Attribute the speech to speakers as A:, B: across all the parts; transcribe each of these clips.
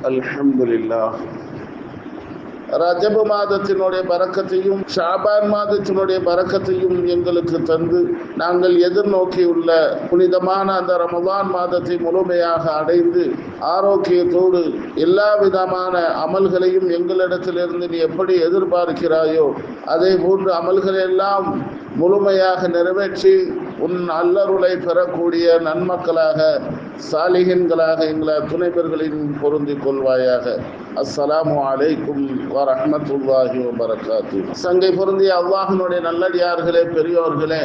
A: அல்ஹம்துலில்லாஹ். ரஜபு மாதத்தினுடைய பரக்கத்தையும் ஷாபான் மாதத்தினுடைய பரக்கத்தையும் எங்களுக்கு தந்து நாங்கள் எதிர்நோக்கியுள்ள புனிதமான அந்த ரமலான் மாதத்தை முழுமையாக அடைந்து ஆரோக்கியத்தோடு எல்லா விதமான அமல்களையும் எங்களிடத்திலிருந்து நீ எப்படி எதிர்பார்க்கிறாயோ அதே போன்று அமல்களெல்லாம் முழுமையாக நிறைவேற்றி உன் அல்லருளை பெறக்கூடிய நன்மக்களாக சாலிஹின்களாக எங்களை துணைவர்களின் பொருந்திக் கொள்வாயாக. அஸ்ஸலாமு அலைக்கும் வரஹ்மத்துல்லாஹி வபரகாத்து. சங்கை பொருந்திய அல்லாஹ்வினுடைய நல்லடியார்களே, பெரியோர்களே,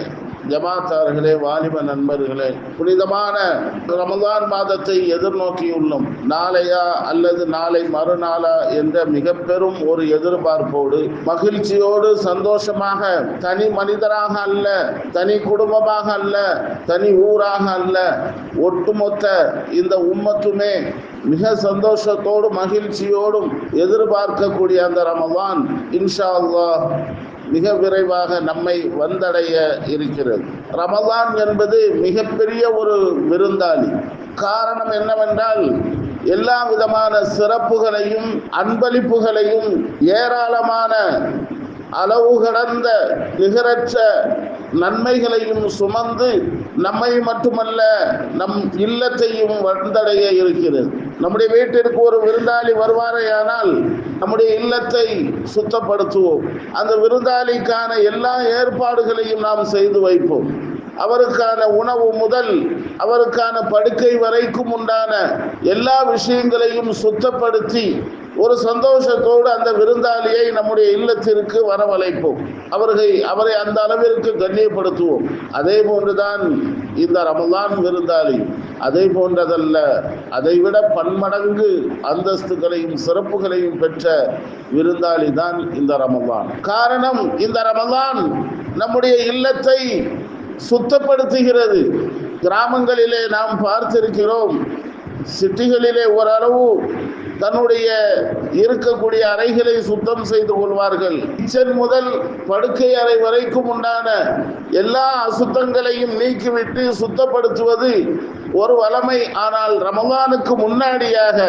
A: ஜமாத்தார்களே, வாலிப நண்பர்களே, புனிதமான ரமலான் மாதத்தை எதிர்நோக்கியுள்ளோம். நாளையா அல்லது நாளை மறுநாளா என்ற மிக பெரும் ஒரு எதிர்பார்ப்போடு மகிழ்ச்சியோடு சந்தோஷமாக தனி மனிதராக அல்ல, தனி குடும்பமாக அல்ல, தனி ஊராக அல்ல, ஒட்டுமொத்த இந்த உம்மத்துமே மிக சந்தோஷத்தோடு மகிழ்ச்சியோடும் எதிர்பார்க்கக்கூடிய அந்த ரமலான் இன்ஷா அல்லாஹ் மிக விரைவாக நம்மை வந்தடைய இருக்கிறது. ரமலான் என்பது மிகப்பெரிய ஒரு விருந்தாளி. காரணம் என்னவென்றால் எல்லா விதமான சிறப்புகளையும் அன்பளிப்புகளையும் ஏராளமான அளவு கடந்த நிகரற்ற நன்மைகளையும் சுமந்து நம்மை மட்டுமல்ல நம் இல்லத்தையும் வந்தடைய இருக்கிறது. நம்முடைய வீட்டிற்கு ஒரு விருந்தாளி வருவாரேயானால் நம்முடைய இல்லத்தை சுத்தப்படுத்துவோம். அந்த விருந்தாளிக்கான எல்லா ஏற்பாடுகளையும் நாம் செய்து வைப்போம். அவருக்கான உணவு முதல் அவருக்கான படுக்கை வரைக்கும் உண்டான எல்லா விஷயங்களையும் சுத்தப்படுத்தி ஒரு சந்தோஷத்தோடு அந்த விருந்தாளியை நம்முடைய இல்லத்திற்கு வரவழைப்போம். அவரை அந்த அளவிற்கு கண்ணியப்படுத்துவோம். அதே போன்றுதான் இந்த ரமலான் விருந்தாளி. அதே போன்றதல்ல, அதைவிட பன்மடங்கு அந்தஸ்துகளையும் சிறப்புகளையும் பெற்ற விருந்தாளி தான் இந்த ரமலான். காரணம், இந்த ரமலான் நம்முடைய இல்லத்தை சுத்தப்படுத்துகிறது. கிராமங்களிலே நாம் பார்த்திருக்கிறோம், சிட்டிகளிலே ஓரளவு தன்னுடைய இருக்கக்கூடிய அறைகளை சுத்தம் செய்து கொள்வார்கள். கிச்சன் முதல் படுக்கை அறை வரைக்கும் உண்டான எல்லா அசுத்தங்களையும் நீக்கிவிட்டு சுத்தப்படுத்துவது ஒரு வளமை. ஆனால் ரமலானுக்கு முன்னாடியாக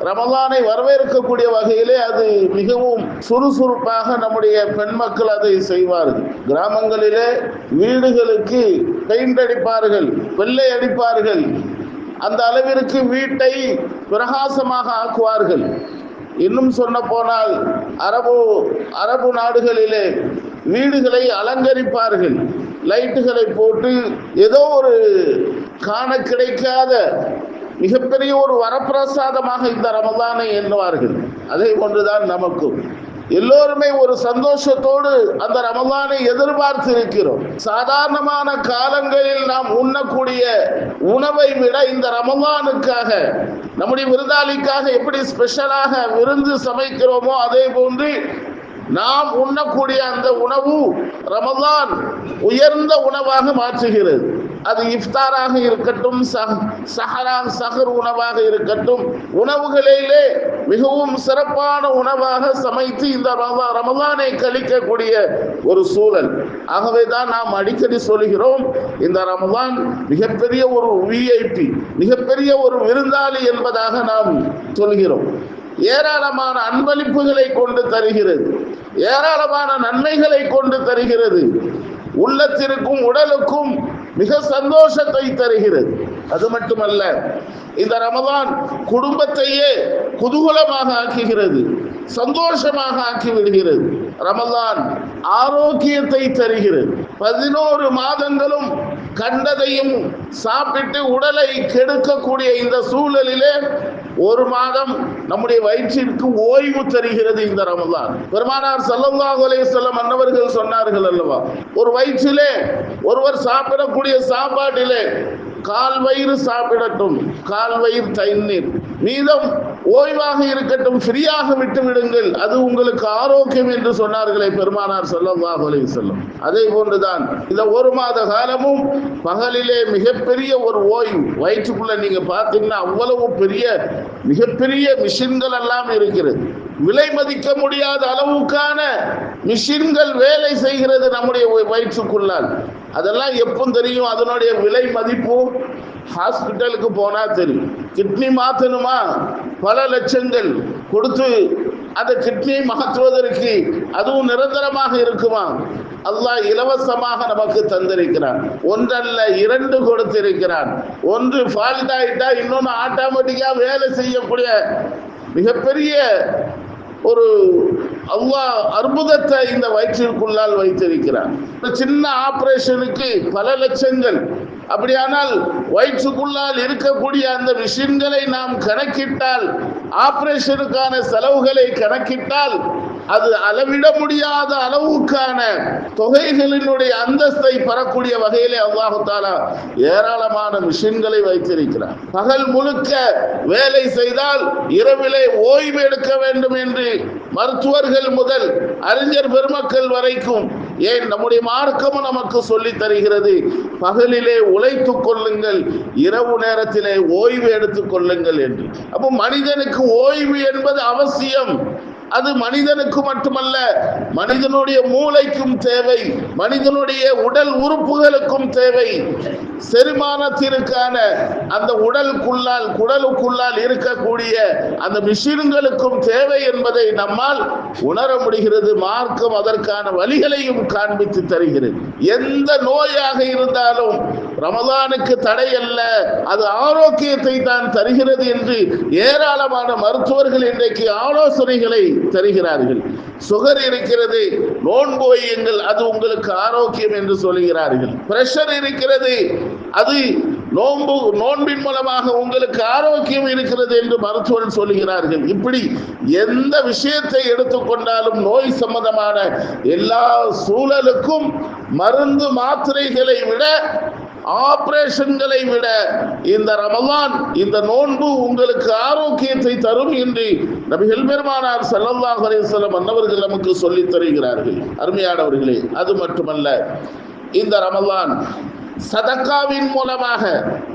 A: ரமலானை வரவேற்கக்கூடிய வகையிலே அது மிகவும் சுறுசுறுப்பாக நம்முடைய பெண் மக்கள் அதை செய்வார்கள். கிராமங்களிலே வீடுகளுக்கு பெயிண்ட் அடிப்பார்கள், வெள்ளை அடிப்பார்கள். அந்த அளவிற்கு வீட்டை பிரகாசமாக ஆக்குவார்கள். இன்னும் சொல்ல போனால் அரபு நாடுகளிலே வீடுகளை அலங்கரிப்பார்கள், லைட்டுகளை போட்டு ஏதோ ஒரு காண கிடைக்காத மிகப்பெரிய ஒரு வரப்பிரசாதமாக இந்த ரமலானை எண்ணுவார்கள். அதே போன்றுதான் நமக்கும் எல்லோருமே ஒரு சந்தோஷத்தோடு அந்த ரமலானை எதிர்பார்த்து இருக்கிறோம். சாதாரணமான காலங்களில் நாம் உண்ணக்கூடிய உணவை விட இந்த ரமலானுக்காக நம்முடைய விருந்தாளிக்காக எப்படி ஸ்பெஷலாக விருந்து சமைக்கிறோமோ அதே போன்று நாம் உண்ணக்கூடிய அந்த உணவு ரமலான் உயர்ந்த உணவாக மாற்றுகிறது. அது இஃப்தாராக இருக்கட்டும், சஹர் உணவாக இருக்கட்டும், உணவுகளிலே மிகவும் சிறப்பான உணவாக சமைத்து இந்த ரமலானை கழிக்கக்கூடிய ஒரு சூழல். ஆகவே தான் நாம் அடிக்கடி சொல்கிறோம், இந்த ரமலான் மிகப்பெரிய ஒரு விஐபி, மிகப்பெரிய ஒரு விருந்தாளி என்பதாக நாம் சொல்கிறோம். ஏராளமான அன்பளிப்புகளை கொண்டு தருகிறது, ஏராளமான நன்மைகளை கொண்டு தருகிறது, உள்ளத்திற்கும் உடலுக்கும் மிக சந்தோஷத்தை தருகிறது. அது மட்டுமல்ல, இந்த ரமலான் குடும்பத்தையே குதூகலமாக ஆக்குகிறது, சந்தோஷமாக ஆக்கி விடுகிறது. ரமலான் ஆரோக்கியத்தை தருகிறது. 11 மாதங்களும் கண்டதையும் சாப்பிட்டு உடலை கெடுக்கக்கூடிய இந்த சூழலிலே ஒரு மாதம் நம்முடைய வயிற்றிற்கு ஓய்வு தருகிறது இந்த ரமலான். பெருமானார் ஸல்லல்லாஹு அலைஹி வஸல்லம் அன்னவர்கள் சொன்னார்கள் அல்லவா, ஒரு வயிற்றிலே ஒருவர் சாப்பிடக்கூடிய சாப்பாட்டிலே கால் வயிறு சாப்பிடட்டும், கால் வயிறு தண்ணீர், மீதம் ஓய்வாக இருக்கட்டும், ஃப்ரீயாக விட்டு விடுங்கள், அது உங்களுக்கு ஆரோக்கியம் என்று சொன்னார்களே பெருமானார் ஸல்லல்லாஹு அலைஹி வஸல்லம். அதே போன்றுதான் இந்த ஒரு மாத காலமும் பகலிலே மிகப்பெரிய ஒரு ஓய்வு. வயிற்றுக்குள்ள நீங்க பார்த்தீங்கன்னா அவ்வளவு பெரிய மிகப்பெரிய மிஷின்கள் எல்லாம் இருக்கிறது. விலை மதிக்க முடியாத அளவுக்கான மிஷின்கள் வேலை செய்கிறது நம்முடைய வயிற்றுக்குள்ளால். அதெல்லாம் எப்போ தெரியும்? அதனுடைய விலை மதிப்பு ஹாஸ்பிட்டலுக்கு போனா தெரியும். கிட்னி மாற்றணுமா, பல லட்சங்கள் கொடுத்து அந்த கிட்னியை மாற்றுவதற்கு அதுவும் நிரந்தரமாக இருக்குமா? அல்லாஹ் இலவசமாக நமக்கு தந்திருக்கிறான். ஒன்றல்ல, 2 கொடுத்திருக்கிறான். ஒன்று ஃபால்ட் ஆயிட்டா இன்னொன்று ஆட்டோமேட்டிக்கா வேலை செய்யக்கூடிய மிகப்பெரிய ஒரு அல்லாஹ் அற்புதத்தை இந்த வயிற்றிற்குள்ளால் வைத்திருக்கிறான். சின்ன ஆபரேஷனுக்கு பல லட்சங்கள். அப்படியானால் வயிற்றுக்குள்ளால் இருக்கக்கூடிய அந்த மிஷின்களை நாம் கணக்கிட்டால், ஆபரேஷனுக்கான செலவுகளை கணக்கிட்டால், அது அளவிட முடியாத அளவுக்கான தொகைகளினுடைய அந்தஸ்தை பெறக்கூடிய வகையிலே அல்லாஹ் தஆலா ஏராளமான மிஷின்களை வைத்திருக்கிறார். பகல் முழுக்க வேலை செய்தால் இரவிலே ஓய்வு எடுக்க வேண்டும் என்று மருத்துவர்கள் முதல் அறிஞர் பெருமக்கள் வரைக்கும், ஏன் நம்முடைய மார்க்கமும் நமக்கு சொல்லி தருகிறது, பகலிலே உழைத்துக் கொள்ளுங்கள், இரவு நேரத்திலே ஓய்வு எடுத்துக் கொள்ளுங்கள் என்று. அப்போ மனிதனுக்கு ஓய்வு என்பது அவசியம். அது மனிதனுக்கு மட்டுமல்ல, மனிதனுடைய மூளைக்கும் தேவை, மனிதனுடைய உடல் உறுப்புகளுக்கும் தேவை. செரிமானத்திற்கான அந்த குடலுக்குள்ளால் இருக்கக்கூடிய அந்த மிஷின்களுக்கும் தேவை என்பதை நம்மால் உணர முடிகிறது. மார்க்கம் அதற்கான வழிகளையும் காண்பித்து தருகிறது. எந்த நோயாக இருந்தாலும் ரமலானுக்கு தடை அல்ல, அது ஆரோக்கியத்தை தான் தருகிறது என்று ஏராளமான மருத்துவர்கள் இன்றைக்கு ஆலோசனைகளை தருகிறார்கள். சுகர் இருக்கிறது, நோன்பு வையுங்கள், அது உங்களுக்கு ஆரோக்கியம் என்று சொல்கிறார்கள். பிரஷர் இருக்கிறது, அது நோன்பின் மூலமாக உங்களுக்கு ஆரோக்கியம் இருக்கிறது என்று மருத்துவர்கள் சொல்கிறார்கள். இப்படி எந்த விஷயத்தை எடுத்துக்கொண்டாலும் நோய் சம்பந்தமான எல்லா சூழலுக்கும் மருந்து மாத்திரைகளை விட, ஆபரேஷன்களை விட இந்த ரமலான், இந்த நோன்பு உங்களுக்கு ஆரோக்கியத்தை தரும் என்று நபிகள் பெருமானார் ஸல்லல்லாஹு அலைஹி வஸல்லம் அன்னவர்கள் நமக்கு சொல்லித் தருகிறார்கள். அருமையானவர்களே, அது மட்டுமல்ல, இந்த ரமலான் சதக்காவின் மூலமாக,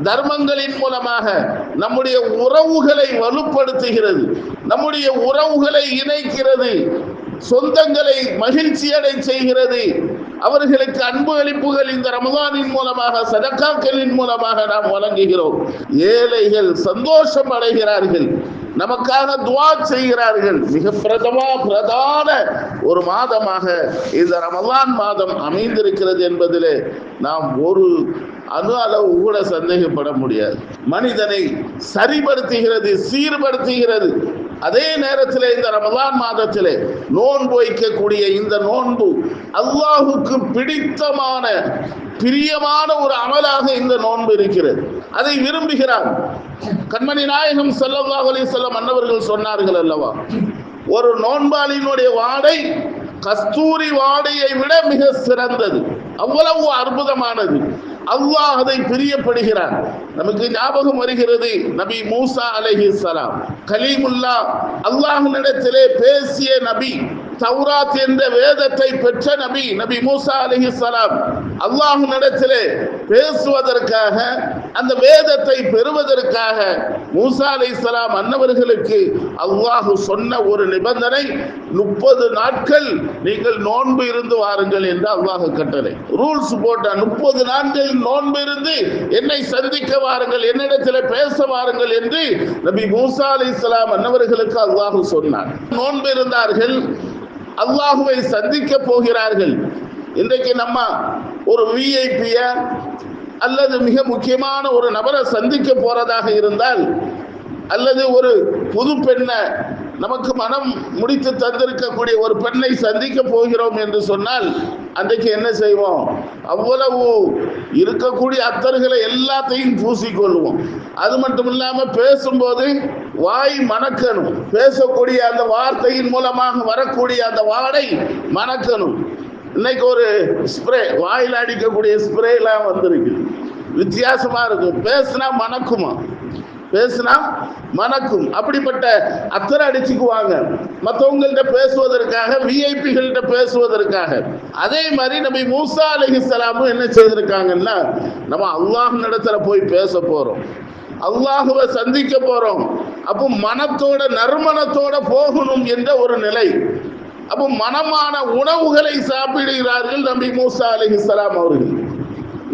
A: தர்மங்களின் மூலமாக நம்முடைய உறவுகளை வலுப்படுத்துகிறது, நம்முடைய உறவுகளை இணைக்கிறது, சொந்தங்களை மகிழ்ச்சி அடை செய்கிறது. அவர்களுக்கு அன்பு அளிப்புகள் இந்த ரமலானின் மூலமாக, சதக்காக்களின் மூலமாக நாம் வழங்குகிறோம். ஏழைகள் சந்தோஷம் அடைகிறார்கள், நமக்காக துஆ செய்கிறார்கள். மிக பிரதான ஒரு மாதமாக இந்த ரமலான் மாதம் அமைந்திருக்கிறது என்பதிலே நாம் ஒரு அணு அளவு கூட சந்தேகப்பட முடியாது. மனிதனை சரிபடுத்துகிறது, சீர்படுத்துகிறது. அதே நேரத்தில் இந்த ரமலான் மாதத்திலே நோன்பு வைக்கக்கூடிய இந்த நோன்பு அல்லாஹுக்கு பிரியமான ஒரு அமலாக இந்த நோன்பு இருக்கிறது. அதை விரும்புகிறார். கண்மணி நாயகம் ஸல்லல்லாஹு அலைஹி வஸல்லம் அன்னவர்கள் சொன்னார்கள் அல்லவா, ஒரு நோன்பாளியினுடைய வாடை கஸ்தூரி வாடையை விட மிக சிறந்தது, அவ்வளவு அற்புதமானது. அல்லாஹ் அதை பிரியப்படுகிறார். நமக்கு ஞாபகம் வருகிறது, நபி மூசா அலைஹிஸ்ஸலாம் கலீமுல்லா, அல்லாஹ்விடத்திலே பேசிய நபி, தௌராத் என்ற வேதத்தை பெற்ற நபி மூசா அலைஹிஸ்ஸலாம் அல்லாஹ்விடத்திலே பேசுவதற்காக, அந்த வேதத்தை பெறுவதற்காக மூசா அலைஹிஸ்ஸலாம் அன்னவர்களுக்கு அல்லாஹ் சொன்ன ஒரு நிபந்தனை, 30 நாட்கள் நீங்கள் நோன்பு இருந்து வாருங்கள் என்று அல்லாஹ் கட்டளை ரூல்ஸ் போட்ட. 30 நாட்கள் நோன்பு இருந்து என்னை சந்திக்க வாருங்கள், என்னிடத்தில் பேச வாருங்கள் என்று நபி மூசா அலைஹிஸ்ஸலாம் அன்னவர்களுக்கு அல்லாஹ் சொன்னார். நோன்பு இருந்தார்கள், அல்லாஹுவை சந்திக்க போகிறார்கள். இன்றைக்கு நம்ம ஒரு விஐபிய அல்லது மிக முக்கியமான ஒரு நபரை சந்திக்க போறதாக இருந்தால், அல்லது ஒரு புது பெண்ணை, நமக்கு மனம் முடித்து தந்திருக்கக்கூடிய ஒரு பெண்ணை சந்திக்க போகிறோம் என்று சொன்னால், அன்றைக்கு என்ன செய்வோம்? அவ்வளவு இருக்கக்கூடிய அத்தர்களை எல்லாத்தையும் பூசிக்கொள்வோம். அது மட்டும் இல்லாமல் பேசும்போது வாய் மணக்கணும், பேசக்கூடிய அந்த வார்த்தையின் மூலமாக வரக்கூடிய அந்த வாடை மணக்கணும். இன்னைக்கு ஒரு ஸ்ப்ரே, வாயில் அடிக்கக்கூடிய ஸ்ப்ரே எல்லாம் வந்திருக்கு, வித்தியாசமா இருக்கும். பேசினா மணக்குமா? பேசினா மணக்கும். அப்படிப்பட்ட அத்தரை அடிச்சுக்குவாங்க மற்றவங்கள்ட்ட பேசுவதற்காக, விஐபிகள்கிட்ட பேசுவதற்காக. அதே மாதிரி நபி மூசா அலைஹிஸ்ஸலாமும் என்ன செய்திருக்காங்கன்னா, நம்ம அல்லாஹ் இடத்துல போய் பேச போறோம், அல்லாஹுவை சந்திக்க போறோம். அப்போ மனத்தோட, நறுமணத்தோட போகணும் என்ற ஒரு நிலை. அப்போ மனமான உணவுகளை சாப்பிடுகிறார்கள் நபி மூசா அலைஹிஸ்ஸலாம் அவர்கள்.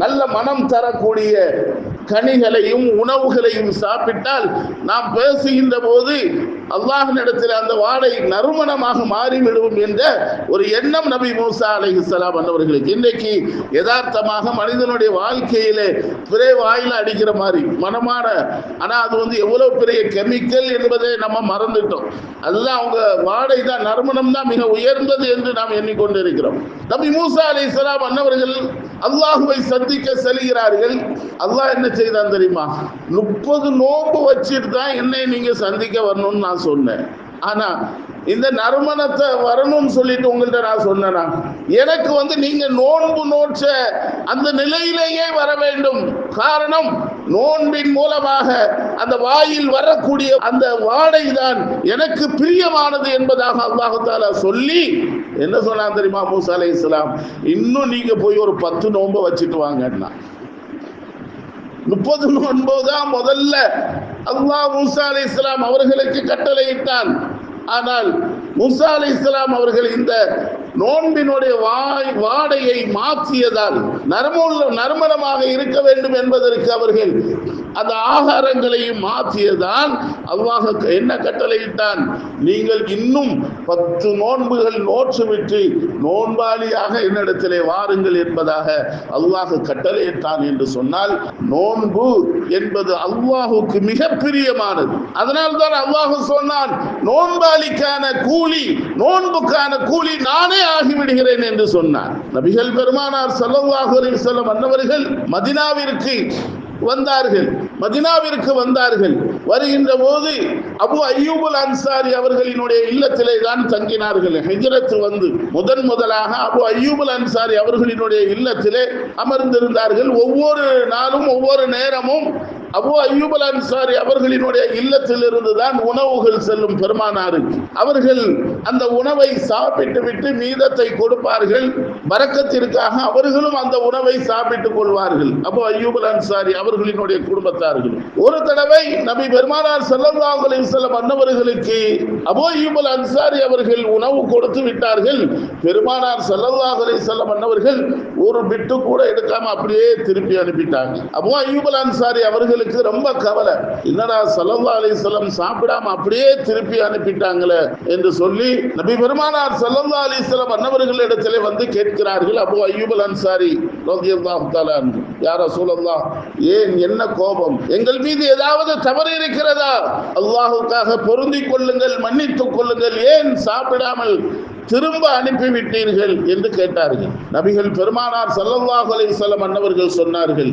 A: நல்ல மனம் தரக்கூடிய கனிகளையும் உணவுகளையும் சாப்பிட்டால் நாம் பேசுகின்ற போது அல்லாஹ்விடத்தில் அந்த வாடை நறுமணமாக மாறிவிடும் என்ற ஒரு எண்ணம் நபி மூசா அலைஹிஸ்ஸலாம் அவர்களுக்கு. இன்றைக்கு யதார்த்தமாக மனிதனுடைய வாழ்க்கையிலே பிறை வாயில அடிக்கிற மாதிரி மனமான, ஆனா அது எவ்வளவு பெரிய கெமிக்கல் என்பதை நம்ம மறந்துட்டோம். அதுதான் அவங்க வாடை தான், நறுமணம் தான் மிக உயர்ந்தது என்று நாம் எண்ணிக்கொண்டிருக்கிறோம். நபி மூசா அலைஹிஸ்ஸலாம் அன்னவர்கள் அல்லாஹுவை சந்திக்க செல்கிறார்கள். அல்லாஹ் என்ன செய்தான் தெரியுமா? 30 நோன்பு வச்சுட்டு தான் என்னை நீங்க சந்திக்க வரணும்னு நான் சொன்னேன். ஆனா இந்த நறுமணத்தை வரணும்னு சொல்லிட்டு உங்கள்கிட்ட நான் சொன்னேனா? எனக்கு நீங்க நோன்பு நோற்ற அந்த நிலையிலேயே வர வேண்டும். காரணம், நோன்பின் மூலமாக அந்த வாயில் வரக்கூடிய அந்த வாடை தான் எனக்கு பிரியமானது என்பதாக அல்லாஹ் தஆலா சொல்லி என்ன சொன்னான் தெரியுமா? மூசா அலைஹிஸ்ஸலாம், இன்னும் நீங்க போய் ஒரு 10 நோன்பை வச்சுட்டு வாங்கன்னா. 30 நோன்பு தான் முதல்ல அல்லாஹ் மூசா அலைஹிஸ்ஸலாம் அவர்களுக்கு கட்டளையிட்டான். ஆனால் மூசா அலைஹிஸ்ஸலாம் அவர்கள் இந்த நோன்பினுடைய வாடையை மாற்றியதால் நறுமணமாக இருக்க வேண்டும் என்பதற்கு அவர்கள் அந்த ஆகாரங்களையும் மாற்றியதால் அல்லாஹ் என்ன கட்டளையிட்டான்? நீங்கள் இன்னும் 10 நோன்புகள் நோற்றுவிட்டு நோன்பாளியாக என்னிடத்திலே வாருங்கள் என்பதாக அல்லாஹ் கட்டளையிட்டான் என்று சொன்னால், நோன்பு என்பது அல்லாஹுக்கு மிக பிரியமானது. அதனால்தான் அல்லாஹ் சொன்னான், நோன்பாளிக்கான கூலி, நோன்புக்கான கூலி நானே ஆகிவிடுகிறேன் என்று சொன்னார். நபிகள் பெருமானார் ஸல்லல்லாஹு அலைஹி வஸல்லம் அன்னவர்கள் மதீனாவிற்கு வந்தார்கள். வருகின்ற போது அபு அய்யூப் அல் அன்சாரி அவர்களினுடைய இல்லத்திலே தான் தங்கினார்கள். ஹிஜ்ரத் முதலாக அபு அய்யூப் அல் அன்சாரி அவர்களினுடைய இல்லத்திலே அமர்ந்திருந்தார்கள். ஒவ்வொரு நாளும் ஒவ்வொரு நேரமும் அபு அய்யூப் அல் அன்சாரி அவர்களினுடைய இல்லத்தில் இருந்துதான் உணவுகள் செல்லும் பெருமானாருக்கு. அவர்கள் அந்த உணவை சாப்பிட்டு விட்டு மீதத்தை கொடுப்பார்கள். பரக்கத்திற்காக அவர்களும் அந்த உணவை சாப்பிட்டுக் கொள்வார்கள். அபு அய்யூப் அல் அன்சாரி அவர்களினுடைய குடும்பத்தார்கள். ஒரு தடவை நபி பெருமானார் ஸல்லல்லாஹு அலைஹி வஸல்லம் அன்னவர்களுக்கு அபு அய்யூப் அல் அன்சாரி அவர்கள் உணவு கொடுத்து விட்டார்கள். பெருமானார் ஸல்லல்லாஹு அலைஹி வஸல்லம் அன்னவர்கள் ஒரு பிட்டு கூட எடுக்காம அப்படியே திருப்பி அனுப்பிட்டாங்க. அபு அய்யூப் அல் அன்சாரி அவர்களுக்கு ரொம்ப கவலை, என்னடா ஸல்லல்லாஹு அலைஹி வஸல்லம் சாப்பிடாம அப்படியே திருப்பி அனுப்பிட்டாங்களே என்று சொல்லி நபி பெருமானார் ஸல்லல்லாஹு அலைஹி வஸல்லம் அன்னவர்களிடத்திலே வந்து கேட்கிறார்கள். அபு அய்யூப் அல் அன்சாரி ரலியல்லாஹு தஆலா அன்ஹு, யா ரசூலல்லாஹ், ஏன் என்ன கோபம்? எங்கள் மீது ஏதாவது தவறு இருக்கிறதா? அல்லாஹ்வுக்காக பொருந்திக் கொள்ளுங்கள், மன்னித்துக் கொள்ளுங்கள், ஏன் சாப்பிடாமல் திரும்ப அனுப்பிவிட்டீர்கள் என்று கேட்டார்கள். நபிகள் பெருமானார் ஸல்லல்லாஹு அலைஹி வஸல்லம் அன்னவர்கள் சொன்னார்கள்,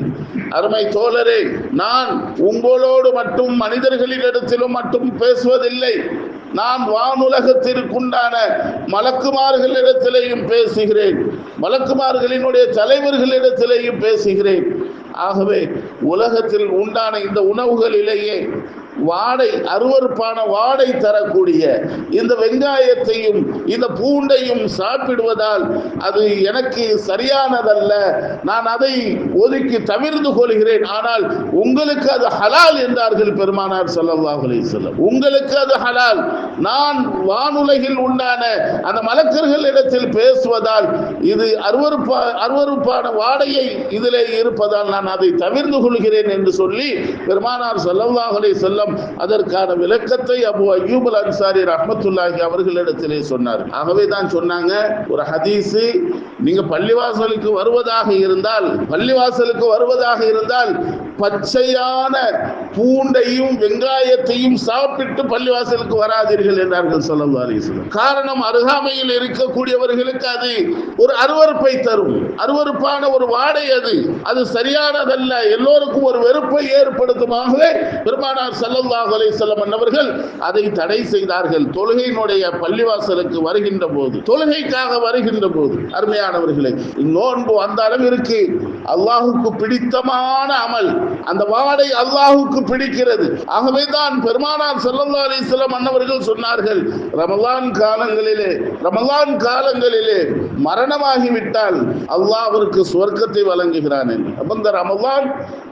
A: அருமை தோழரே, நான் உங்களோடு மட்டும் மனிதர்களிடத்திலும் மட்டும் பேசுவதில்லை, நான் வானுலகத்திற்குண்டான மலக்குமார்களிடத்திலேயும் பேசுகிறேன், மலக்குமார்களினுடைய தலைவர்களிடத்திலேயும் பேசுகிறேன். ஆகவே உலகத்தில் உண்டான இந்த உணவுகளிலேயே அருவருப்பான வாடை தரக்கூடிய இந்த வெங்காயத்தையும் இந்த பூண்டையும் சாப்பிடுவதால் அது எனக்கு சரியானதல்ல, நான் அதை ஒதுக்கி தவிர்த்து கொள்கிறேன். ஆனால் உங்களுக்கு அது ஹலால் என்றார்கள் பெருமானார் ஸல்லல்லாஹு அலைஹி வஸல்லம். உங்களுக்கு அது ஹலால். நான் வானுலகில் உண்டான அந்த மலக்கர்களிடத்தில் பேசுவதால் இது அருவருப்பான வாடையை இதிலே இருப்பதால் நான் அதை தவிர்த்து கொள்கிறேன் என்று சொல்லி பெருமானார் ஸல்லல்லாஹு அலைஹி வஸல்லம் அதற்கான விளக்கத்தை அபு அய்யூப் அல் அன்சாரி ரஹ்மத்துல்லாஹி அவர்களிடத்திலே சொன்னார். ஆகவே தான் சொன்னாங்க, ஒரு ஹதீஸ், நீங்க பள்ளிவாசலுக்கு வருவதாக இருந்தால் பச்சையான பூண்டையும் வெங்காயத்தையும் சாப்பிட்டு பள்ளிவாசலுக்கு வராதீர்கள் என்றார்கள் ஸல்லல்லாஹு அலைஹி வஸல்லம். காரணம், அருகாமையில் இருக்கக்கூடியவர்களுக்கு அது ஒரு அருவருப்பை தரும், அருவருப்பான ஒரு வாடை, அது சரியானதல்ல, எல்லோருக்கும் ஒரு வெறுப்பை ஏற்படுத்துமாகவே பெருமானார் ஸல்லல்லாஹு அலைஹி வஸல்லம் அவர்கள் அதை தடை செய்தார்கள். தொழுகையினுடைய பள்ளிவாசலுக்கு வருகின்ற போது, தொழுகைக்காக வருகின்ற போது, அருமையானவர்களே, நோன்பு அந்த அளவிற்கு அல்லாஹுக்கு பிடித்தமான அமல், அந்த வாடை அல்லாஹுக்கு பிடிக்கிறது. ஆகவே தான் பெருமானார் ஸல்லல்லாஹு அலைஹி வஸல்லம் அன்னவர்கள் சொன்னார்கள், ரமலான் காலங்களிலே மரணமாகிவிட்டால் அல்லாஹ் அவருக்கு சுவர்க்கத்தை வழங்குகிறான் என்று. அந்த ரமலான்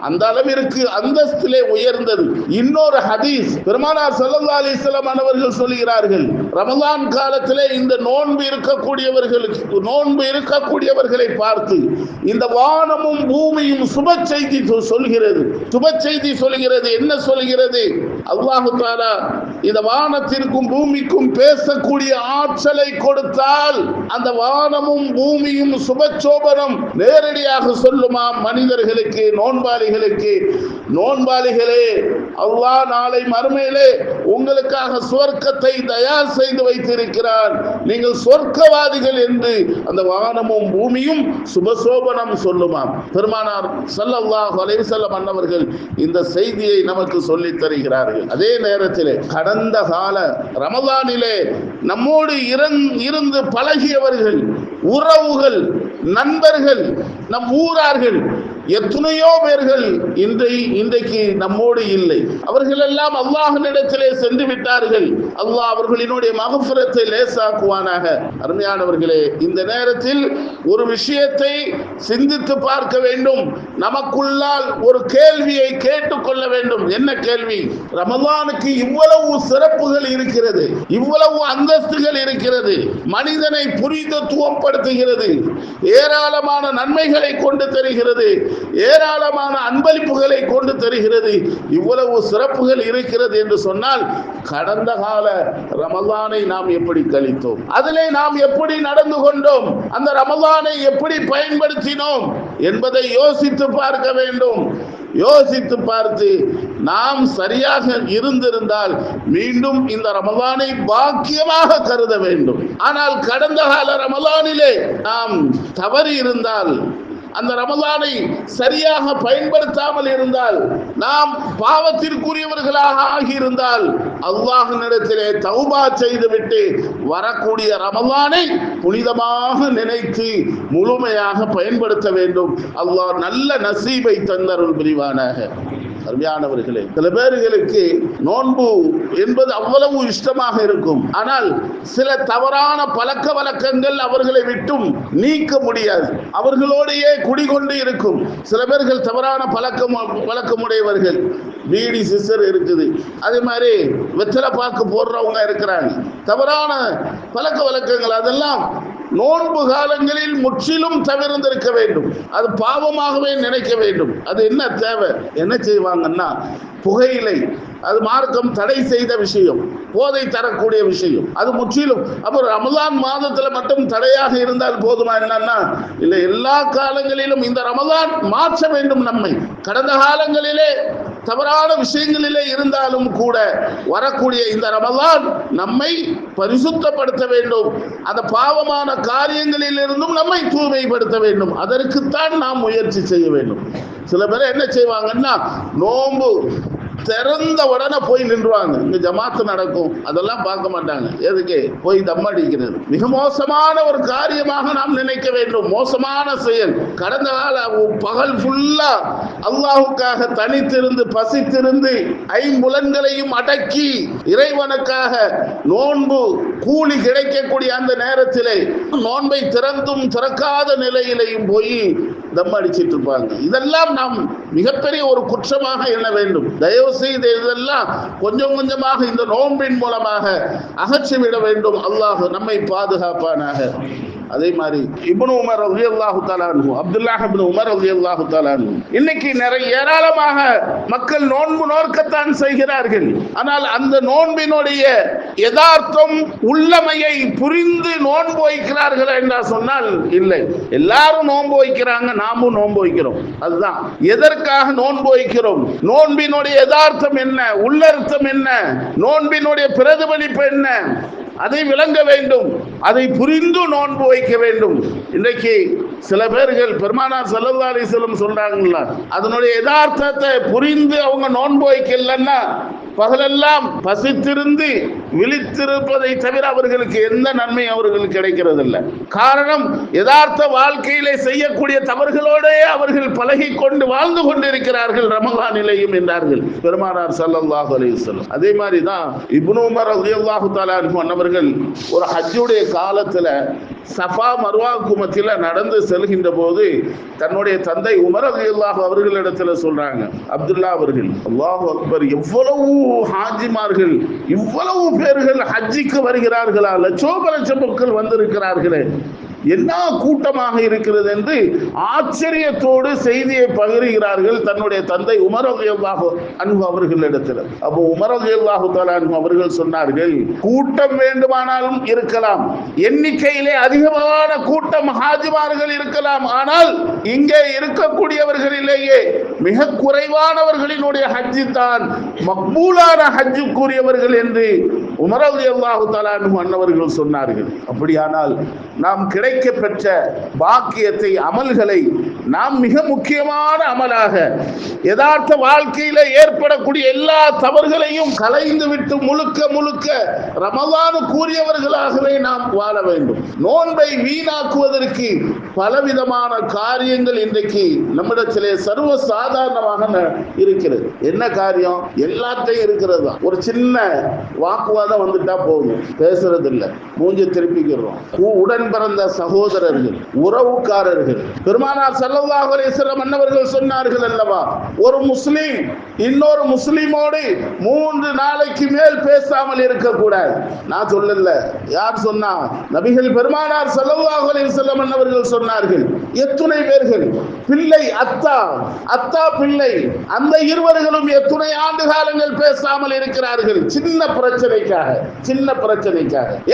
A: அந்த அளவிற்கு அந்தஸ்திலே உயர்ந்தது. இன்னொரு ஹதீஸ், பெருமானார் ஸல்லல்லாஹு அலைஹி வஸல்லம் அன்னவர்கள் சொல்கிறார்கள், ரமலான் காலத்திலே இந்த நோன்பு இருக்கக்கூடியவர்களை பார்த்து இந்த வானமும் பூமியும் சுப செய்தி சொல்கிறது. சொல்கிறது, சுப செய்தி சொல்கிறது. என்ன சொல்கிறது? அல்லாஹு தஆலா இந்த வானத்திற்கும் பூமிக்கும் பேசக்கூடிய ஆற்றலை கொடுத்தால் அந்த வானமும் பூமியும் சுபச்சோபனம் நேரடியாக சொல்லுமா மனிதர்களுக்கு, நோன்பாளிகளுக்கு, நோன்பாளிகளே அல்லாஹ் நாளை மறுமையிலே உங்களுக்காக சுவர்க்கத்தை தயார் செய்து வைத்திருக்கிறார், நீங்கள் சொர்க்கவாதிகள் என்று அந்த வானமும் பூமியும் சுபசோபனம் சொல்லுமாம். பெருமானார் ஸல்லல்லாஹு அலைஹி வஸல்லம் அன்னவர்கள் இந்த செய்தியை நமக்கு சொல்லித் தருகிறார்கள். அதே நேரத்தில் கடந்த கால ரமலானிலே நம்மோடு இருந்து பழகியவர்கள், உறவுகள், நண்பர்கள், நம் ஊரார்கள் எத்தனையோ பேர்கள் இன்றைக்கு நம்மோடு இல்லை. அவர்கள் எல்லாம் அல்லாஹ்விடத்திலே சென்று விட்டார்கள். அல்லாஹ் அவர்களினுடைய மக்ஃபிரத்தை லேசாக்குவானாக. அருமையானவர்களே, இந்த நேரத்தில் ஒரு விஷயத்தை சிந்தித்து பார்க்க வேண்டும். நமக்குள்ளால் ஒரு கேள்வியை கேட்டுக்கொள்ள வேண்டும். என்ன கேள்வி? ரமலானுக்கு இவ்வளவு சிறப்புகள் இருக்கிறது, இவ்வளவு அந்தஸ்துகள் இருக்கிறது, மனிதனை புரிதத்துவம் படுத்துகிறது, ஏராளமான நன்மைகளை கொண்டு தருகிறது, ஏராளமான அன்பளிப்புகளை கொண்டு தருகிறது, இவ்வளவு சிறப்புகள் இருக்கிறது என்று சொன்னால் கடந்த கால ரமலானை நாம் எப்படி கழித்தோம், அதிலே நாம் எப்படி நடந்து கொண்டோம், அந்த ரமலானை எப்படி பயன்படுத்தினோம் என்பதை யோசித்து பார்க்க வேண்டும். யோசித்து பார்த்து நாம் சரியாக இருந்திருந்தால் மீண்டும் இந்த ரமலானை பாக்கியமாக கருத வேண்டும். ஆனால் கடந்த கால ரமலானிலே நாம் தவறி இருந்தால், அந்த ரமலானை சரியாக பயன்படுத்தாமல் இருந்தால், நாம் பாவத்திற்குரியவர்களாக ஆகியிருந்தால் அல்லாஹ்விடத்திலே தௌபா செய்துவிட்டு வரக்கூடிய ரமலானை புனிதமாக நினைத்து முழுமையாக பயன்படுத்த வேண்டும். அல்லாஹ் நல்ல நசீபை தந்தருள் புரிவானாக. அருமையானவர்களே, சில பேர்களுக்கு நோன்பு என்பது அவ்வளவு இஷ்டமாக இருக்கும். ஆனால் சில தவறான பழக்க வழக்கங்கள் அவர்களை விட்டும் நீக்க முடியாது, அவர்களோடையே குடிகொண்டு இருக்கும். சில பேர்கள் தவறான பழக்கமுடையவர்கள், பீடி சிசர் இருக்குது, அதே மாதிரி வெத்தலை பாக்கு போடுறவங்க இருக்கிறாங்க. தவறான பழக்க வழக்கங்கள் அதெல்லாம் நோன்பு காலங்களில் முற்றிலும் தவிர்த்திருக்க வேண்டும். அது பாவமாகவே நினைக்க வேண்டும். அது என்ன தேவை? என்ன செய்வாங்கன்னா புகையிலை, அது மார்க்கம் தடை செய்த விஷயம், போதை தரக்கூடிய விஷயம், அது முற்றிலும். அப்போ ரமலான் மாதத்துல மட்டும் தடையாக இருந்தால் போதுமா? என்னன்னா இல்லை, எல்லா காலங்களிலும் இந்த ரமலான் மாற்ற வேண்டும் நம்மை. கடந்த காலங்களிலே தவறான விஷயங்களிலே இருந்தாலும் கூட வரக்கூடிய இந்த ரமலான் நம்மை பரிசுத்தப்படுத்த வேண்டும். அந்த பாவமான காரியங்களில் இருந்தும் நம்மை தூய்மைப்படுத்த வேண்டும். அதற்குத்தான் நாம் முயற்சி செய்ய வேண்டும். சில பேர் என்ன செய்வாங்கன்னா நோன்பு திறந்த உடனே போய் நின்றுவாங்க. இங்க ஜமாத்து நடக்கும், அதெல்லாம் பார்க்க மாட்டாங்க. எதுக்கு? போய் தம் அடிக்கிறது. மிக மோசமான ஒரு காரியமாக நாம் நினைக்க வேண்டும். மோசமான செயல். கடந்த கால பகல் ஃபுல்லா அல்லாஹுக்காக தனித்திருந்து பசித்திருந்து ஐம்புலன்களையும் அடக்கி இறைவனுக்காக நோன்பு கூலி கிடைக்கக்கூடிய அந்த நேரத்திலே நோன்பை திறந்தும் திறக்காத நிலையிலையும் போய் தம் அடிச்சிட்டு இருப்பாங்க. இதெல்லாம் நாம் மிகப்பெரிய ஒரு குற்றமாக எண்ண வேண்டும். தயவு செய்து இதெல்லாம் கொஞ்சம் கொஞ்சமாக இந்த நோன்பின் மூலமாக அகற்றிவிட வேண்டும். அல்லாஹ் நம்மை பாதுகாப்பானாக. அதே மாதிரி இப்னு உமர் ரலியல்லாஹு தஆலா அன்ஹு, அப்துல்லாஹ் இப்னு உமர் ரலியல்லாஹு தஆலா அன்ஹு, இன்னைக்கு ஏராளமாக மக்கள் நோன்பு நோக்கத்தான் செய்கிறார்கள். ஆனால் அந்த நோன்பினுடைய யதார்த்தம் உள்ளமையை புரிந்து நோன்பு வைக்கிறார்கள் என்று சொன்னால் இல்லை. எல்லாரும் நோன்பு வைக்கிறாங்க, நாமும் நோன்பு வைக்கிறோம். அதுதான் எதற்காக நோன்பு வைக்கிறோம், நோன்பினுடைய யதார்த்தம் என்ன, உள்ளர்த்தம் என்ன, நோன்பினுடைய பிரதிபலிப்பு என்ன, அதை விளங்க வேண்டும். அதை புரிந்து நோன்பு வைக்க வேண்டும். இன்றைக்கு சில பேர்கள் பெருமானார் ஸல்லல்லாஹு அலைஹி வஸல்லம் சொல்றாங்கல்ல, அதனுடைய யதார்த்தத்தை புரிந்து அவங்க நோன்பு வைக்கலன்னா பகலெல்லாம் பசித்திருந்து விழித்திருப்பதை தவிர அவர்களுக்கு எந்த நன்மை அவர்களுக்கு கிடைக்கிறது இல்லை. காரணம், யதார்த்த வாழ்க்கையிலே செய்யக்கூடிய தவறுகளோட அவர்கள் பழகி கொண்டு வாழ்ந்து கொண்டிருக்கிறார்கள் ரமலானிலேயும் என்றார்கள் பெருமானார் ஸல்லல்லாஹு அலைஹி வஸல்லம். அதே மாதிரி தான் இப்னு உமர் ரலியல்லாஹு தஆலா அன்ஹு அன்னவர்கள் ஒரு ஹஜ்ஜுடைய காலத்துல சஃபா மர்வாவுக்கு மத்தியில நடந்து செல்கின்ற போது தன்னுடைய தந்தை உமர் ரலியல்லாஹு அவர்களிடத்துல சொல்றாங்க, அப்துல்லா அவர்கள், அல்லாஹு அக்பர், எவ்வளவு ஹாஜிமார்கள், இவ்வளவு பேர்கள் ஹஜ்ஜிக்கு வருகிறார்களா, லட்சோப லட்சம் மக்கள் வந்திருக்கிறார்களே, என்ன கூட்டமாக இருக்கிறது என்று ஆச்சரியத்தோடு செய்தியை பகிர்கிறார்கள் தன்னுடைய தந்தை உமர் ரலியல்லாஹு அன்ஹு அவர்களிடத்தில். அப்போ உமர் ரலியல்லாஹு தஆலா அன்ஹு அவர்கள் சொன்னார்கள், கூட்டம் வேண்டுமானாலும் இருக்கலாம், எண்ணிக்கையிலே அதிகமான கூட்டம் ஹாஜிமார்கள் இருக்கலாம், ஆனால் இங்கே இருக்கக்கூடியவர்களிலேயே மிக குறைவானவர்களினுடைய ஹஜ்ஜி தான் மக்பூலான ஹஜ்ஜுக்குரியவர்கள் என்று உமர் ரலியல்லாஹு தஆலா அன்ஹு அன்னவர்கள் சொன்னார்கள். அப்படியானால் நாம் கிடைக்க பெற்ற பாக்கியத்தை, அமல்களை நாம் மிக முக்கியமான அமலாக யதார்த்த வாழ்க்கையில ஏற்படக்கூடிய எல்லா தவறுகளையும் கலைந்து விட்டு முழுக்க முழுக்க ரமலானுக்குரியவர்களாகவே நாம் வாழ வேண்டும். நோன்பை வீணாக்குவதற்கு பலவிதமான காரியங்கள் இன்றைக்கு நம்மிடத்திலே சர்வ சாதாரணமாக இருக்கிறது. என்ன காரியம்? எல்லாத்தையும் இருக்கிறது தான். ஒரு சின்ன வாக்குவாதம் வந்துட்டா போகும், பேசுறது இல்லை, மூஞ்சி திருப்பிக்கிறோம். உடன் பிறந்த சகோதரர்கள், உறவுக்காரர்கள், பெருமானார் ஸல்லல்லாஹு அலைஹி வஸல்லம் அன்னவர்கள் சொன்னார்கள் அல்லவா, ஒரு முஸ்லிம் இன்னொரு முஸ்லிமோடு 3 நாளைக்கு மேல் பேசாமல் இருக்கக்கூடாது. நான் சொல்லல, யார் சொன்னா? நபிகள் பெருமானார் ஸல்லல்லாஹு அலைஹி வஸல்லம் அன்னவர்கள் சொன்னார்கள். எத்துணை பேர்கள், பிள்ளை, அத்தா பிள்ளை, அந்த இருவர்களும் எத்துணை ஆண்டு காலங்கள் பேசாமல் இருக்கிறார்கள், சின்ன பிரச்சனைக்காக.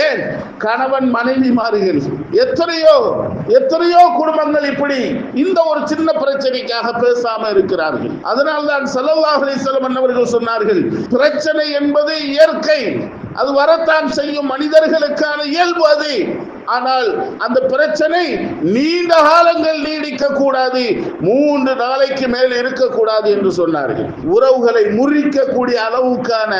A: ஏன்? கணவன் மனைவி மாறுகள், எத்தனையோ குடும்பங்கள் இப்படி இந்த ஒரு சின்ன பிரச்சனைக்காக பேசாம இருக்கிறார்கள். அதனால்தான் ஸல்லல்லாஹு அலைஹி வஸல்லம் அன்னவர்கள் சொன்னார்கள், பிரச்சனை என்பது இயற்கை, அது வரத்தான் செய்யும், மனிதர்களுக்கான இயல்பு அது. ஆனால் அந்த பிரச்சனை நீண்ட காலங்கள் நீடிக்க கூடாது, 3 நாளைக்கு மேல் இருக்கக்கூடாது என்று சொன்னார்கள். உறவுகளை முறிக்கக்கூடிய அளவுக்கான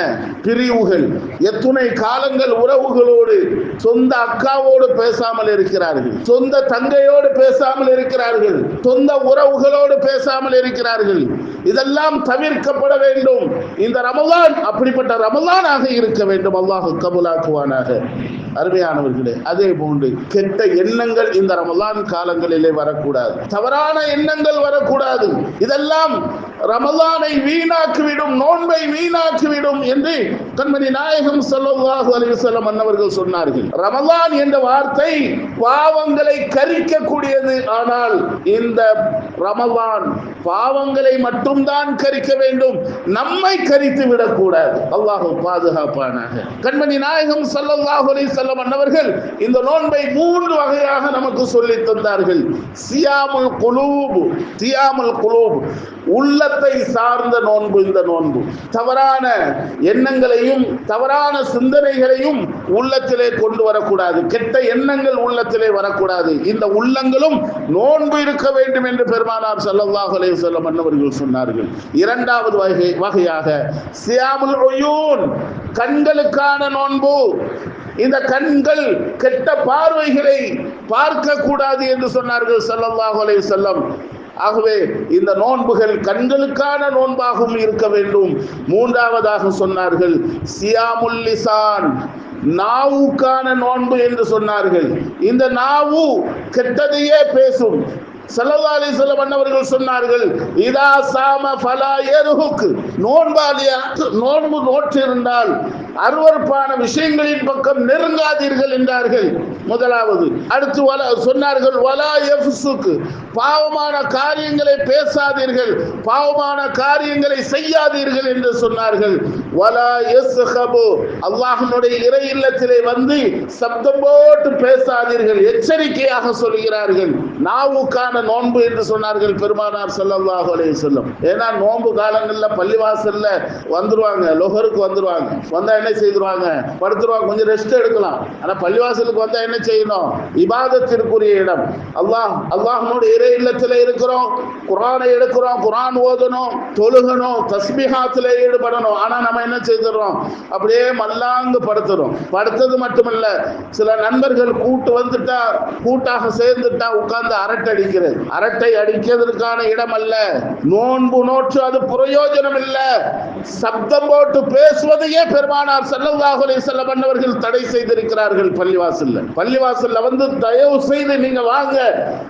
A: பிரிவுகள், எத்துணை காலங்கள் உறவுகளோடு, சொந்த அக்காவோடு பேசாமல் இருக்கிறார்கள், சொந்த தங்கையோடு பேசாமல் இருக்கிறார்கள், சொந்த உறவுகளோடு பேசாமல் இருக்கிறார்கள். இதெல்லாம் தவிர்க்கப்பட வேண்டும். இந்த ரமலான் அப்படிப்பட்ட ரமலானாக இருக்க வேண்டும். அல்லாஹ் கபூலாக்குவானாக. அருமையானவர்களே, அதே போன்று கெட்ட எண்ணங்கள் இந்த ரமலான் காலங்களிலே வரக்கூடாது, தவறான எண்ணங்கள் வரக்கூடாது. இதெல்லாம் ரமலானை வீணாக்கிவிடும், நோன்பை வீணாக்கிவிடும் என்று கண்மணி நாயகம் ஸல்லல்லாஹு அலைஹி வஸல்லம் அன்னவர்கள் சொன்னார்கள். ரமலான் என்ற வார்த்தை பாவங்களை கரிக்கக்கூடியது. ஆனால் இந்த ரமலான் பாவங்களை மட்டும்தான் கரிக்க வேண்டும், நம்மை கரித்து விடக்கூடாது. அல்லாஹ் பாதுகாப்பானாக. கண்மணி நாயகம் ஸல்லல்லாஹு அலைஹி வஸல்லம் அன்னவர்கள் இந்த நோன்பை 3 வகையாக நமக்கு சொல்லி தந்தார்கள். சியாமுல் குலூப், உள்ளத்தை சார்ந்த நோன்பு. இந்த நோன்பு தவறான எண்ணங்களையும் தவறான சிந்தனைகளையும் உள்ளத்திலே கொண்டு வரக்கூடாது, கெட்ட எண்ணங்கள் உள்ளத்திலே வரக்கூடாது. இந்த உள்ளங்களும் நோன்பு இருக்க வேண்டும் என்று பெருமானார் ஸல்லல்லாஹு அலைஹி வஸல்லம் அன்னவர்கள் சொன்னார்கள். 2வது வகையாக சியாமுல் உயூன், கண்களுக்கான நோன்பு. இந்த கண்கள் கெட்ட பார்வைகளை பார்க்க கூடாது என்று சொன்னார்கள் ஸல்லல்லாஹு அலைஹி வஸல்லம். ஆகவே இந்த நோன்புகள் கண்களுக்கான நோன்பாகவும் இருக்க வேண்டும். 3வதாக சொன்னார்கள் சியாமுல் லிசான், நாவுக்கான நோன்பு என்று சொன்னார்கள். இந்த நாவு கெட்டதையே பேசும். ஸல்லல்லாஹு அலைஹி வஸல்லம் அன்னவர்கள் சொன்னார்கள், இதா சாம ஃபலா யர்ஹுக், நோன்பு நோற்றிருந்தால் அருவருப்பான விஷயங்களின் பக்கம் நெருங்காதீர்கள் என்றார்கள். முதலாவது. அடுத்து சொன்னார்கள் வலா யஃப்சுக், பாவமான காரியங்களை பேசாதீர்கள், பாவமான காரியங்களை செய்யாதீர்கள் என்று சொன்னார்கள். வலா யஸ்ஹபு, அல்லாஹ்வுடைய இறை இல்லத்திலே வந்து சப்தம் போட்டு பேசாதீர்கள், எச்சரிக்கையாக சொல்கிறார்கள். நாவுக்கான நோன்பு என்று சொன்னார்கள் பெருமானார் ஸல்லல்லாஹு அலைஹி வஸல்லம். ஏன்னா நோன்பு காலங்கள்ல பள்ளிவாசல்ல வந்துருவாங்க, லொஹருக்கு வந்துருவாங்க, வந்தா என்ன செய்துருவாங்க? படுத்துருவாங்க, கொஞ்சம் ரெஸ்ட் எடுக்கலாம். ஆனா பள்ளிவாசலுக்கு வந்தா என்ன செய்யணும்? இபாதத்திற்குரிய இடம். அல்லாஹ்வுடைய இறை இல்லத்திலே இருக்கிறோம், குர்ஆனை எடுக்கிறோம், குர்ஆன் ஓதணும், தொழுகணும், தஸ்பீஹாத்திலே ஈடுபடணும். ஆனா நம்ம என்ன செய்துறோம்? அப்படியே மல்லாந்து படுத்துறோம். படுத்தது மட்டுமல்ல, சில நண்பர்கள் கூட்டாக சேர்ந்துட்டா உட்கார்ந்து அரட்டை அடிக்கிறதுக்கான இடம் அல்ல. நோன்பு நோற்று அது பிரயோஜனம் இல்ல. சப்தம் போட்டு பேசுவதையே பெருமானார் ஸல்லல்லாஹு அலைஹி வஸல்லம் அன்னவர்கள் தடை செய்திருக்கிறார்கள். பள்ளிவாசல்ல வந்து தயவு செய்து நீங்க வாங்க,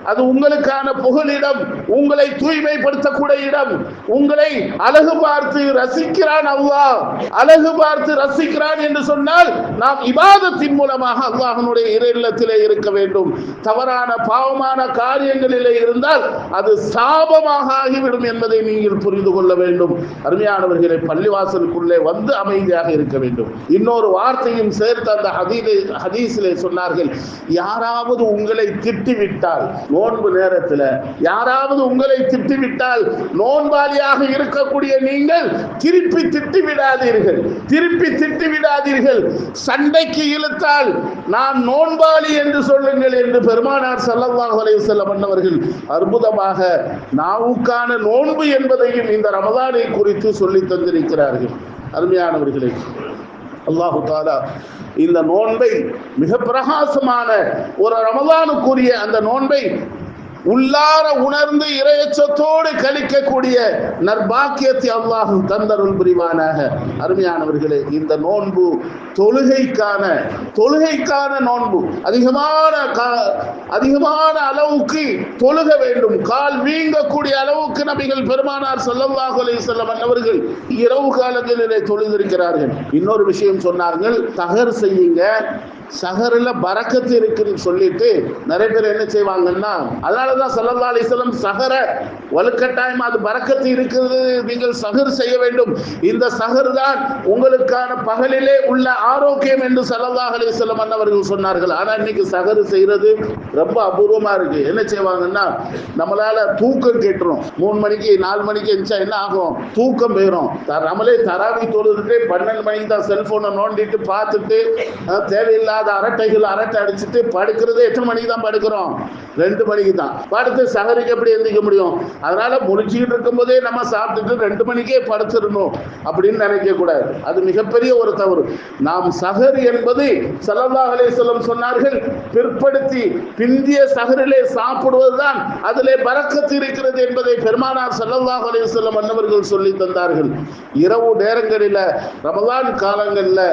A: அது உங்களுக்கான உங்களுக்கான புகலிடம், உங்களை தூய்மைப்படுத்தக்கூடிய இடம், உங்களை அழகு பார்த்து ரசிக்கிறான் அல்லாஹ். அழகு பார்த்து ரசிக்கிறான் என்று சொன்னால் நாம் இபாதத்தின் மூலமாக அல்லாஹ்வுடைய இறையில்லத்திலே இருக்க வேண்டும். தவறான பாவமான காரியங்களிலே இருந்தால் அது சாபமாக ஆகிவிடும் என்பதை நீங்கள் புரிந்து கொள்ள வேண்டும். அருமையானவர்களை, பள்ளிவாசலுக்குள்ளே வந்து அமைதியாக இருக்க வேண்டும். இன்னொரு வார்த்தையும் சேர்த்து அந்த ஹதீஸிலே சொன்னார்கள், யாராவது உங்களை திட்டிவிட்டால், நோன்பு நேரத்தில் யாராவது உங்களை திட்டிவிட்டால், நோன்பாளியாக இருக்கக்கூடிய நீங்கள் திருப்பி திட்டிவிடாதீர்கள், திருப்பி திட்டிவிடாதீர்கள். சண்டைக்கு இழுத்தால் நான் நோன்பாளி என்று சொல்லுங்கள் என்று பெருமானார் ஸல்லல்லாஹு அலைஹி வஸல்லம் அவர்கள் அற்புதமாக நாவுக்கான நோன்பு என்பதையும் இந்த ரமலானை குறித்து சொல்லி தந்திருக்கிறார்கள். அருமையானவர்களே, அல்லாஹு தஆலா இந்த நோன்பை மிக பிரகாசமான ஒரு ரமலானுக்குரிய அந்த நோன்பை உள்ளார உணர்ந்து இறையச்சத்தோடு கழிக்கக்கூடிய நற்பாக்கியத்தை அல்லாஹ் தந்தருள் புரிவானாக. அருமையானவர்களே, இந்த நோன்பு தொழுகைக்கான நோன்பு. அதிகமான அளவுக்கு தொழுக வேண்டும். கால் வீங்கக்கூடிய அளவுக்கு நபிகள் பெருமானார் ஸல்லல்லாஹு அலைஹி வஸல்லம் அவர்கள் இரவு காலங்களிலே தொழுதிருக்கிறார்கள். இன்னொரு விஷயம் சொன்னார்கள், சஹர் செய்யுங்க, சஹர்ல பரக்கத்து இருக்குன்னு சொல்லிட்டு நிறைய பேர் என்ன செய்வாங்கன்னா, அதனாலதான் ஸல்லல்லாஹு அலைஹி வஸல்லம் சஹர வலுக்கட்டாயமா அது பரக்கத்து இருக்குது, நீங்கள் சஹர் செய்ய வேண்டும், இந்த சஹர் தான் உங்களுக்கான பகலிலே உள்ள ஆரோக்கியம் என்று ஸல்லல்லாஹு அலைஹி வஸல்லம் அவர்கள் சொன்னார்கள். ஆனா இன்னைக்கு சஹர் செய்யறது ரொம்ப அபூர்வமா இருக்கு. என்ன செய்வாங்கன்னா, நம்மளால தூக்கம் கேட்டுரும். 3 மணிக்கு 4 மணிக்கு எந்திரிச்சா என்ன ஆகும், தூக்கம் போயிடும். நம்மளே தராவி தொழுதுட்டு 12 மணிக்கு தான் செல்போனை நோண்டிட்டு பார்த்துட்டு தேவையில்லாத அரட்டை அடிச்சுட்டு படுக்கிறது எத்தனை மணிக்கு தான் படுக்கிறோம், 2 மணிக்கு தான் படுத்து சஹருக்கு எப்படி எந்திரிக்க முடியும்? அதனால முடிச்சுக்கிட்டு இருக்கும் போதே நம்ம சாப்பிட்டுட்டு 2 மணிக்கே படுத்துடணும் அப்படின்னு நினைக்க கூடாது. அது மிகப்பெரிய ஒரு தவறு. நாம் சஹர் என்பது ஸல்லல்லாஹு அலைஹி வஸல்லம் சொன்னார்கள், பிற்படுத்தி பிந்திய சஹரிலே சாப்பிடுவதுதான் அதிலே பரக்கத்து இருக்கிறது என்பதை பெருமானார் ஸல்லல்லாஹு அலைஹி வஸல்லம் அன்னவர்கள் சொல்லி தந்தார்கள். இரவு நேரங்களில் ரமலான் காலங்களில்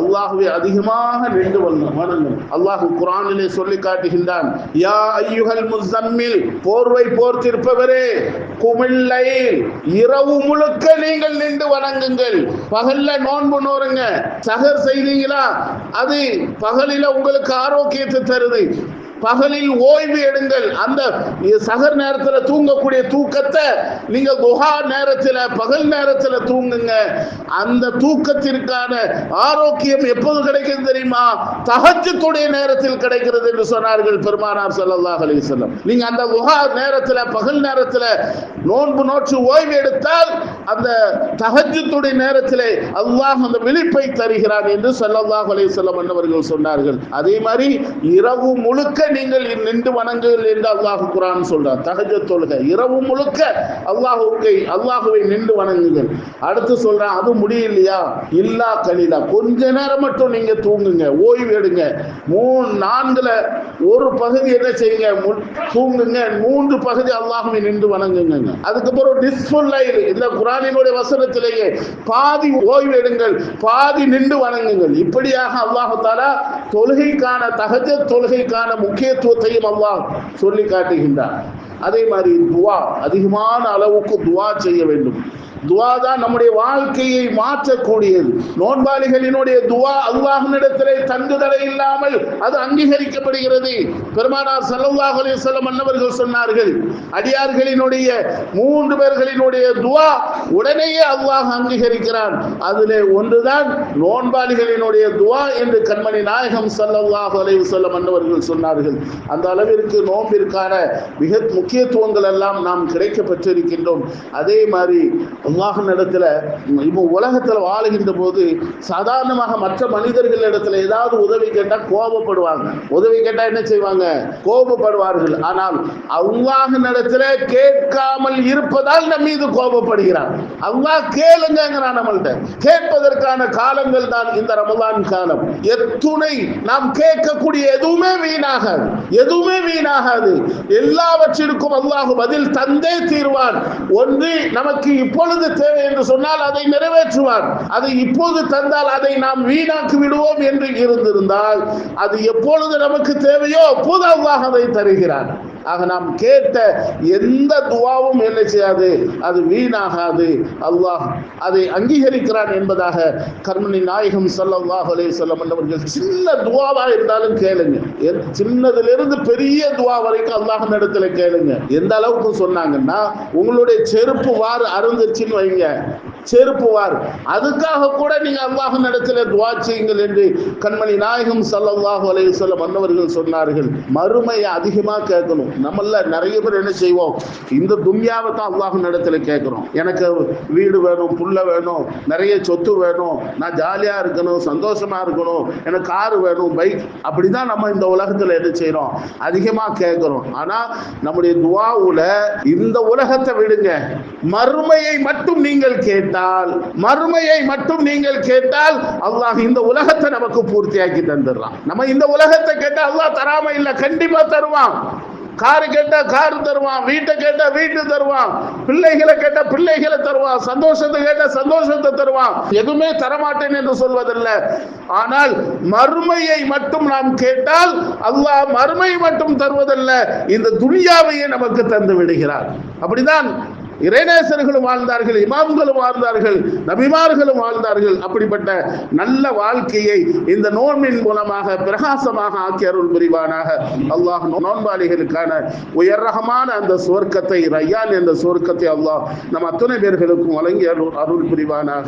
A: அல்லாஹ்வை அதிகமாக நின்று வணங்கும். அல்லாஹ் குர்ஆனிலே சொல்லி காட்டுகின்றான், யா அய்யுஹல் முஸம்மில், போர்வை போர்த்திருப்பவரே, குமில் லைல், இரவு முழுக்க நீங்கள் நின்று வணங்குங்கள். பகல்ல நோன்பு நோருங்க, சஹர் செய்தீங்களா, அது பகலில உங்களுக்கு ஆரோக்கியத்தை தருது. பகலில் ஓய்வு எடுங்கள். அந்த சஹர் நேரத்தில் தூங்கக்கூடிய தூக்கத்தை நீங்க துஹா நேரத்தில், பகல் நேரத்தில் தூங்குங்க. அந்த தூக்கத்திற்கான ஆரோக்கியம் எப்போது கிடைக்கும் தெரியுமா? தஹஜ்ஜுடைய நேரத்தில் கிடைக்கிறது என்று சொன்னார்கள் பெருமானார் ஸல்லல்லாஹு அலைஹி வஸல்லம். நீங்க அந்த துஹா நேரத்தில், பகல் நேரத்தில் நோன்பு நோற்று ஓய்வு எடுத்தால் அந்த தஹஜ்ஜுடைய நேரத்தில் அல்லாஹ் அந்த விழிப்பை தருகிறான் என்று ஸல்லல்லாஹு அலைஹி வஸல்லம் அவர்கள் சொன்னார்கள். அதே மாதிரி இரவு முழுக்க நீங்கள் நின்று வணங்குங்கள் என்று அல்லாஹ் குர்ஆன் சொல்றார். தஹஜ்ஜுத் தொழுகை இரவு முழுக்க அல்லாஹ்வை நின்று வணங்குங்கள். அடுத்து சொல்றான், அது முடியலையா, இல்லா கலீலா, கொஞ்ச நேரம் மட்டும் நீங்க தூங்குங்க, ஓய்வு எடுங்க. 3/4 ஒரு பகுதி என்ன செய்யுங்க, தூங்குங்க. 3 பகுதி அல்லாஹ்வை நின்று வணங்குங்க. அதுக்கப்புறம் நிஸ்ஃபுல் லைல், இந்த குர்ஆனினுடைய வசனத்திலேயே பாதி ஓய்வு எடுங்கள், பாதி நின்று வணங்குங்கள். இப்படியாக அல்லாஹ் தஆலா தொழுகைக்கான, தஹஜ்ஜுத் தொழுகைக்கான முக்கியத்துவத்தையும் அல்லாஹ் சொல்லி காட்டுகின்றார். அதே மாதிரி துவா, அதிகமான அளவுக்கு துவா செய்ய வேண்டும். துவா தான் நம்முடைய வாழ்க்கையை மாற்றக்கூடியது. நோன்பாளிகளினுடைய துவா அல்லாஹ்விடத்திலே தங்குதடை இல்லாமல் அது அங்கீகரிக்கப்படுகிறது. பெருமானார் ஸல்லல்லாஹு அலைஹி வஸல்லம் அன்னவர்கள் சொன்னார்கள், அடியார்களினுடைய 3 பேர்களினுடைய துவா உடனேயே அல்லாஹ் அங்கீகரிக்கிறான். அதிலே ஒன்றுதான் நோன்பாளிகளினுடைய துவா என்று கண்மணி நாயகம் ஸல்லல்லாஹு அலைஹி வஸல்லம் அன்னவர்கள் சொன்னார்கள். அந்த அளவிற்கு நோன்பிற்கான மிக முக்கியத்துவங்கள் எல்லாம் நாம் கிடைக்க பெற்றிருக்கின்றோம். அதே மாதிரி அல்லாஹ்விடத்துல இப்போ உலகத்தில் வாழுகின்ற போது சாதாரணமாக மற்ற மனிதர்களிடத்தில் ஏதாவது உதவி கேட்டால் கோபப்படுவாங்க. உதவி கேட்டால் என்ன செய்வாங்க, கோபப்படுவார்கள். ஆனால் அல்லாஹ்விடத்துல கேட்காமல் இருப்பதால் நம் மீது கோபப்படுகிறார். அல்லாஹ் கேளுங்கிறான் நம்மள்ட்ட. கேட்பதற்கான காலங்கள் தான் இந்த ரமலான் காலம். எத்துணை நாம் கேட்கக்கூடிய எதுவுமே வீணாகாது, எதுவுமே வீணாகாது. எல்லாவற்றிற்கும் அல்லாஹ் பதில் தந்தே தீர்வான். ஒன்று நமக்கு இப்பொழுது தேவை என்று சொன்னால் அதை நிறைவேற்றுவார். அதை இப்போது தந்தால் அதை நாம் வீணாக்கி விடுவோம் என்று இருந்திருந்தால் அது எப்பொழுது நமக்கு தேவையோ அப்போது அல்லாஹ் அதை தருகிறார். ஆக நாம் கேட்ட எந்த துவாவும் என்ன செய்யாது, அது வீணாகாது. அல்லாஹ் அதை அங்கீகரிக்கிறான் என்பதாக கர்மனி நாயகம் ஸல்லல்லாஹு அலைஹி வஸல்லம் அவர்கள் சின்ன துவாவா இருந்தாலும் கேளுங்க, சின்னதிலிருந்து பெரிய துவா வரைக்கும் அல்லாஹ் இடத்துல கேளுங்க. எந்த அளவுக்கு சொன்னாங்கன்னா, உங்களுடைய செருப்பு வார் அருந்துச்சுன்னு வைங்க, செருப்பு வார், அதுக்காக கூட நீங்க அல்லாஹ் இடத்துல துவா செய்யுங்கள் என்று கண்மணி நாயகம் ஸல்லல்லாஹு அலைஹி வஸல்லம் அன்னவர்கள் சொன்னார்கள். மறுமையை அதிகமா கேட்கணும். நம்மள நிறைய பேர் என்ன செய்வோம், இந்த துன்யாவை தான் அல்லாஹ் இடத்துல கேட்கிறோம். எனக்கு வீடு வேணும், புள்ள வேணும், நிறைய சொத்து வேணும், நான் ஜாலியா இருக்கணும், சந்தோஷமா இருக்கணும், எனக்கு கார் வேணும், பைக், அப்படிதான் நம்ம இந்த உலகத்துல என்ன செய்யறோம், அதிகமா கேட்கிறோம். ஆனா நம்முடைய துஆவுல இந்த உலகத்தை விடுங்க, மறுமையை மட்டும் நீங்கள் கேட்டால், மறுமையை மட்டும் நீங்கள் கேட்டால் அல்லாஹ் இந்த உலகத்தை நமக்கு பூர்த்தியாக்கி தந்துடுறான். நம்ம இந்த உலகத்தை கேட்டா அல்லாஹ் தராம இல்ல, கண்டிப்பா தருவான். காரு கேட்டா கார் தருவான், வீட்டை கேட்டா வீட்டு தருவான், பிள்ளைகளை கேட்டா பிள்ளைகளை தருவான், சந்தோஷத்தை கேட்டா சந்தோஷத்தை தருவான். எதுவுமே தரமாட்டேன் என்று சொல்வதல்ல. ஆனால் மறுமையை மட்டும் நாம் கேட்டால் அல்லாஹ் மறுமையை மட்டும் தருவதல்ல, இந்த துனியாவையே நமக்கு தந்து விடுகிறார். அப்படிதான் இறைநேசர்களும் வாழ்ந்தார்கள், இமாம்களும் வாழ்ந்தார்கள், நபிமார்களும் வாழ்ந்தார்கள். அப்படிப்பட்ட நல்ல வாழ்க்கையை இந்த நோன்பின் மூலமாக பிரகாசமாக ஆக்கி அருள் புரிவானாக. அல்லாஹ் நோன்பாளிகளுக்கான உயர்ரகமான அந்த சுவர்க்கத்தை, ரய்யான் என்ற சுவர்க்கத்தை அல்லாஹ் நம் அத்தனை பேர்களுக்கும் வழங்கி அருள் புரிவானாக.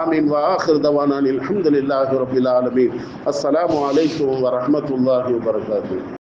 A: ஆமீன். வ ஆகிரு தவானா அல்ஹம்துலில்லாஹி ரப்பில் ஆலமீன். அஸ்ஸலாமு அலைக்கும் வ ரஹ்மத்துல்லாஹி வ பரகாத்துஹு.